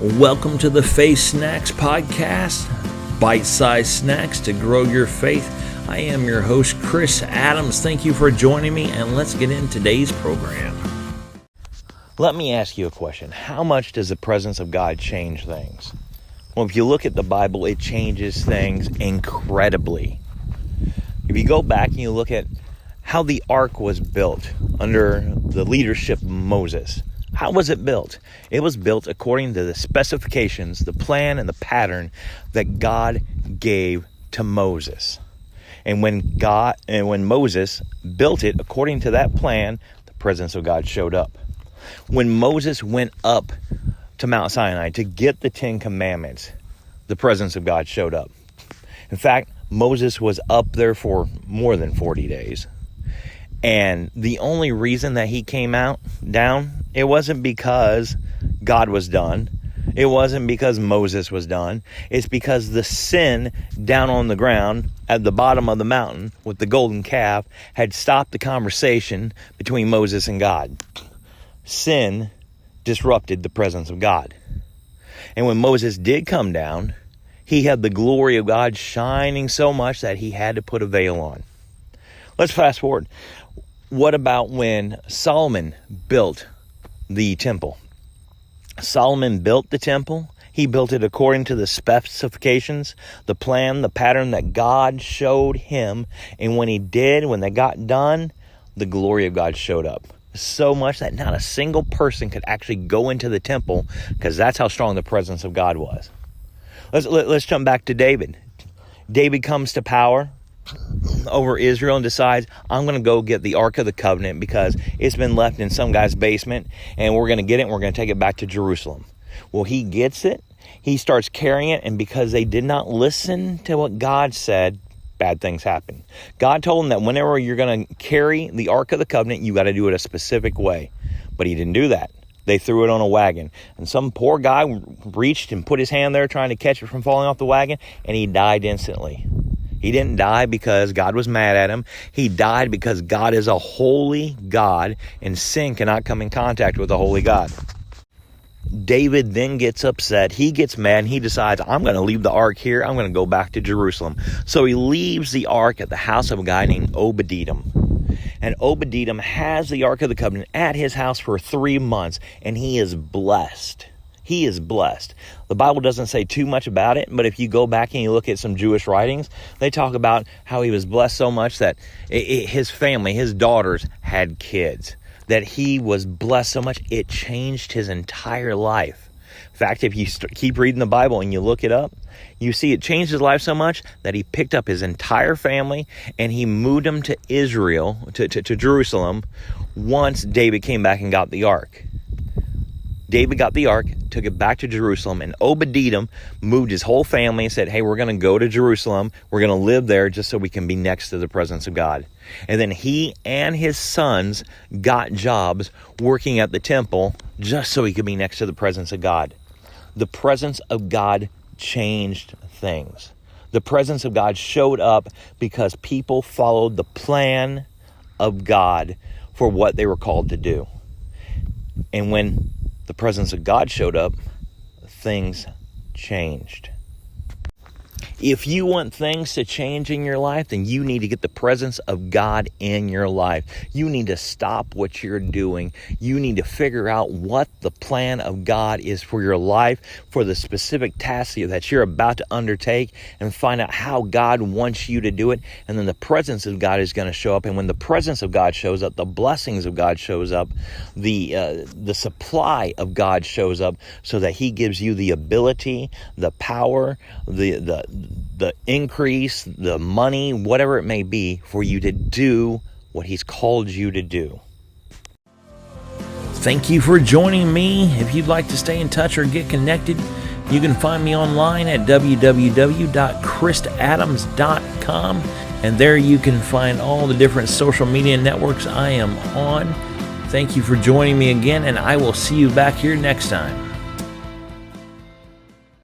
Welcome to the Faith Snacks Podcast, bite-sized snacks to grow your faith. I am your host, Chris Adams. Thank you for joining me, and let's get into today's program. Let me ask you a question. How much does the presence of God change things? Well, if you look at the Bible, it changes things incredibly. If you go back and you look at how the ark was built under the leadership of Moses, how was it built? It was built according to the specifications, the plan, and the pattern that God gave to Moses. And when Moses built it according to that plan, the presence of God showed up. When Moses went up to Mount Sinai to get the Ten Commandments, the presence of God showed up. In fact, Moses was up there for more than 40 days. And the only reason that he came down, it wasn't because God was done. It wasn't because Moses was done. It's because the sin down on the ground at the bottom of the mountain with the golden calf had stopped the conversation between Moses and God. Sin disrupted the presence of God. And when Moses did come down, he had the glory of God shining so much that he had to put a veil on. Let's fast forward. What about when Solomon built the temple? Solomon built the temple. He built it according to the specifications, the plan, the pattern that God showed him. And when they got done, the glory of God showed up. So much that not a single person could actually go into the temple because that's how strong the presence of God was. Let's jump back to David. David comes to power over Israel and decides, I'm going to go get the Ark of the Covenant because it's been left in some guy's basement, and we're going to get it and we're going to take it back to Jerusalem. Well, he gets it. He starts carrying it, and because they did not listen to what God said, bad things happen. God told him that whenever you're going to carry the Ark of the Covenant, you got to do it a specific way. But he didn't do that. They threw it on a wagon. And some poor guy reached and put his hand there trying to catch it from falling off the wagon, and he died instantly. He didn't die because God was mad at him. He died because God is a holy God, and sin cannot come in contact with a holy God. David then gets upset. He gets mad, and he decides, I'm going to leave the ark here. I'm going to go back to Jerusalem. So he leaves the ark at the house of a guy named Obed-Edom. And Obed-Edom has the Ark of the Covenant at his house for 3 months, and he is blessed. He is blessed. The Bible doesn't say too much about it, but if you go back and you look at some Jewish writings, they talk about how he was blessed so much that his family, his daughters, had kids. That he was blessed so much, it changed his entire life. In fact, if you keep reading the Bible and you look it up, you see it changed his life so much that he picked up his entire family and he moved them to Israel, to Jerusalem, once David came back and got the ark. David got the ark, took it back to Jerusalem, and Obed-Edom moved his whole family and said, hey, we're going to go to Jerusalem. We're going to live there just so we can be next to the presence of God. And then he and his sons got jobs working at the temple just so he could be next to the presence of God. The presence of God changed things. The presence of God showed up because people followed the plan of God for what they were called to do. And when the presence of God showed up, things changed. If you want things to change in your life, then you need to get the presence of God in your life. You need to stop what you're doing. You need to figure out what the plan of God is for your life, for the specific task that you're about to undertake, and find out how God wants you to do it. And then the presence of God is going to show up. And when the presence of God shows up, the blessings of God shows up, the supply of God shows up, so that he gives you the ability, the power, the increase, the money, whatever it may be, for you to do what he's called you to do. Thank you for joining me. If you'd like to stay in touch or get connected, you can find me online at www.chrisadams.com, and there you can find all the different social media networks I am on. Thank you for joining me again, and I will see you back here next time.